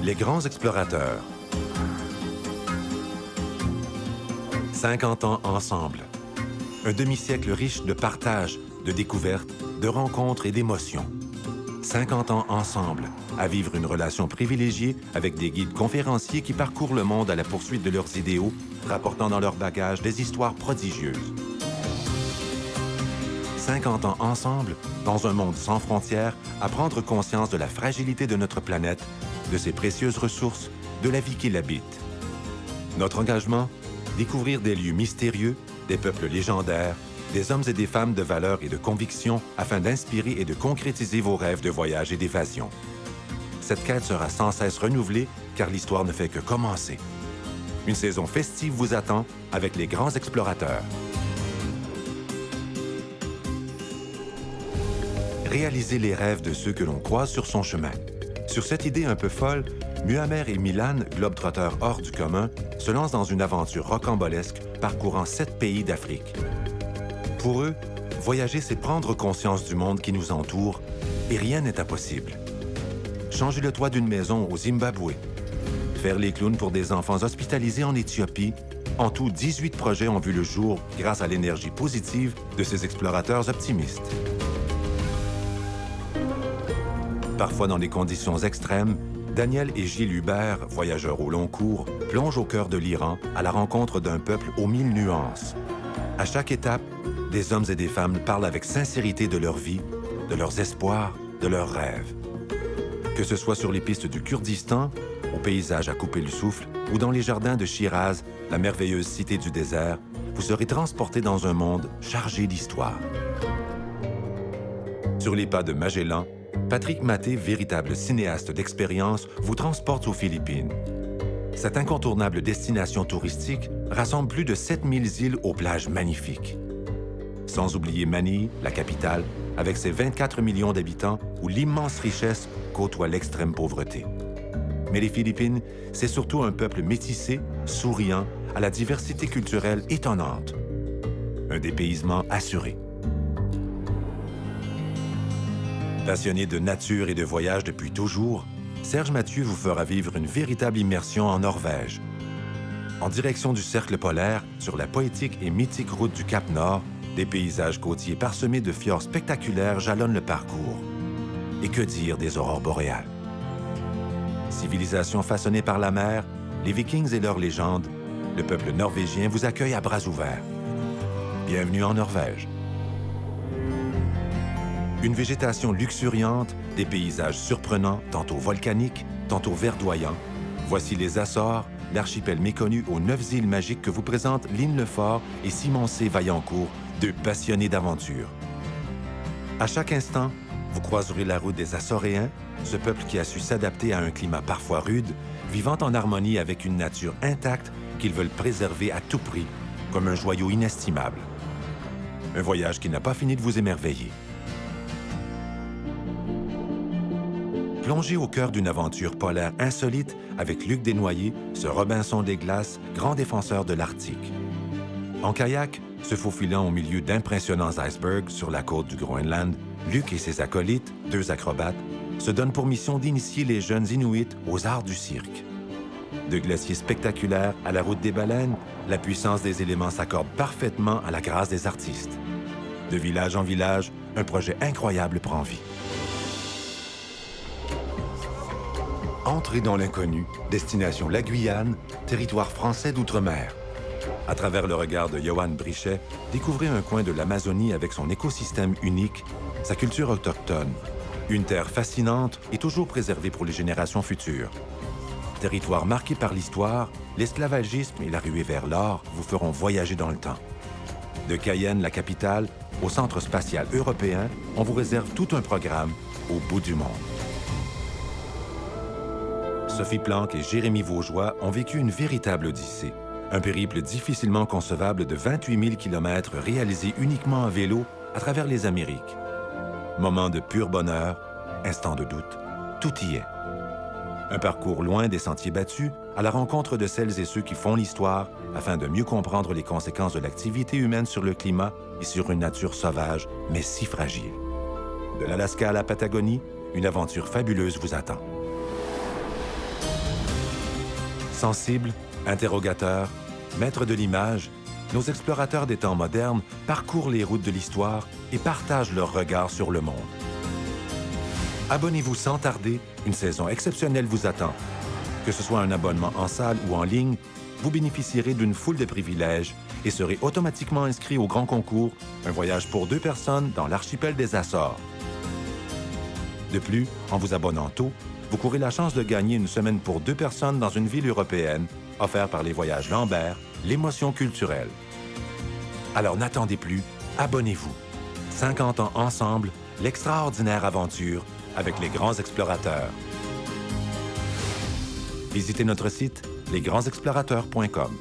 Les grands explorateurs. 50 ans ensemble. Un demi-siècle riche de partage, de découvertes, de rencontres et d'émotions. 50 ans ensemble, à vivre une relation privilégiée avec des guides conférenciers qui parcourent le monde à la poursuite de leurs idéaux, rapportant dans leur bagage des histoires prodigieuses. 50 ans ensemble, dans un monde sans frontières, à prendre conscience de la fragilité de notre planète, de ses précieuses ressources, de la vie qui l'habite. Notre engagement? Découvrir des lieux mystérieux, des peuples légendaires, des hommes et des femmes de valeur et de conviction afin d'inspirer et de concrétiser vos rêves de voyage et d'évasion. Cette quête sera sans cesse renouvelée car l'histoire ne fait que commencer. Une saison festive vous attend avec les grands explorateurs. Réaliser les rêves de ceux que l'on croise sur son chemin. Sur cette idée un peu folle, Muammer et Milan, globetrotteurs hors du commun, se lancent dans une aventure rocambolesque parcourant 7 pays d'Afrique. Pour eux, voyager, c'est prendre conscience du monde qui nous entoure et rien n'est impossible. Changer le toit d'une maison au Zimbabwe, faire les clowns pour des enfants hospitalisés en Éthiopie. En tout, 18 projets ont vu le jour grâce à l'énergie positive de ces explorateurs optimistes. Parfois dans des conditions extrêmes, Daniel et Gilles Hubert, voyageurs au long cours, plongent au cœur de l'Iran à la rencontre d'un peuple aux 1000 nuances. À chaque étape, des hommes et des femmes parlent avec sincérité de leur vie, de leurs espoirs, de leurs rêves. Que ce soit sur les pistes du Kurdistan, au paysage à couper le souffle, ou dans les jardins de Shiraz, la merveilleuse cité du désert, vous serez transporté dans un monde chargé d'histoire. Sur les pas de Magellan, Patrick Maté, véritable cinéaste d'expérience, vous transporte aux Philippines. Cette incontournable destination touristique rassemble plus de 7000 îles aux plages magnifiques. Sans oublier Manille, la capitale, avec ses 24 millions d'habitants où l'immense richesse côtoie l'extrême pauvreté. Mais les Philippines, c'est surtout un peuple métissé, souriant, à la diversité culturelle étonnante. Un dépaysement assuré. Passionné de nature et de voyage depuis toujours, Serge Mathieu vous fera vivre une véritable immersion en Norvège. En direction du cercle polaire, sur la poétique et mythique route du Cap Nord, des paysages côtiers parsemés de fjords spectaculaires jalonnent le parcours. Et que dire des aurores boréales? Civilisation façonnée par la mer, les Vikings et leurs légendes, le peuple norvégien vous accueille à bras ouverts. Bienvenue en Norvège. Une végétation luxuriante, des paysages surprenants, tantôt volcaniques, tantôt verdoyants. Voici les Açores, l'archipel méconnu aux 9 îles magiques que vous présentent Lynn Lefort et Simon C. Vaillancourt, deux passionnés d'aventure. À chaque instant, vous croiserez la route des Açoréens, ce peuple qui a su s'adapter à un climat parfois rude, vivant en harmonie avec une nature intacte qu'ils veulent préserver à tout prix, comme un joyau inestimable. Un voyage qui n'a pas fini de vous émerveiller. Plongez au cœur d'une aventure polaire insolite avec Luc Desnoyers, ce Robinson des glaces, grand défenseur de l'Arctique. En kayak, se faufilant au milieu d'impressionnants icebergs sur la côte du Groenland, Luc et ses acolytes, 2 acrobates, se donnent pour mission d'initier les jeunes Inuits aux arts du cirque. De glaciers spectaculaires à la route des baleines, la puissance des éléments s'accorde parfaitement à la grâce des artistes. De village en village, un projet incroyable prend vie. Entrez dans l'inconnu, destination la Guyane, territoire français d'outre-mer. À travers le regard de Johan Brichet, découvrez un coin de l'Amazonie avec son écosystème unique, sa culture autochtone. Une terre fascinante et toujours préservée pour les générations futures. Territoire marqué par l'histoire, l'esclavagisme et la ruée vers l'or vous feront voyager dans le temps. De Cayenne, la capitale, au Centre spatial européen, on vous réserve tout un programme au bout du monde. Sophie Planck et Jérémy Vaugeois ont vécu une véritable odyssée. Un périple difficilement concevable de 28 000 km réalisé uniquement à vélo à travers les Amériques. Moment de pur bonheur, instant de doute, tout y est. Un parcours loin des sentiers battus, à la rencontre de celles et ceux qui font l'histoire afin de mieux comprendre les conséquences de l'activité humaine sur le climat et sur une nature sauvage, mais si fragile. De l'Alaska à la Patagonie, une aventure fabuleuse vous attend. Sensibles, interrogateurs, maîtres de l'image, nos explorateurs des temps modernes parcourent les routes de l'histoire et partagent leur regard sur le monde. Abonnez-vous sans tarder, une saison exceptionnelle vous attend. Que ce soit un abonnement en salle ou en ligne, vous bénéficierez d'une foule de privilèges et serez automatiquement inscrit au grand concours, un voyage pour 2 personnes dans l'archipel des Açores. De plus, en vous abonnant tôt, vous courez la chance de gagner une semaine pour 2 personnes dans une ville européenne, offerte par les voyages Lambert, l'émotion culturelle. Alors n'attendez plus, abonnez-vous. 50 ans ensemble, l'extraordinaire aventure avec les grands explorateurs. Visitez notre site lesgrandsexplorateurs.com.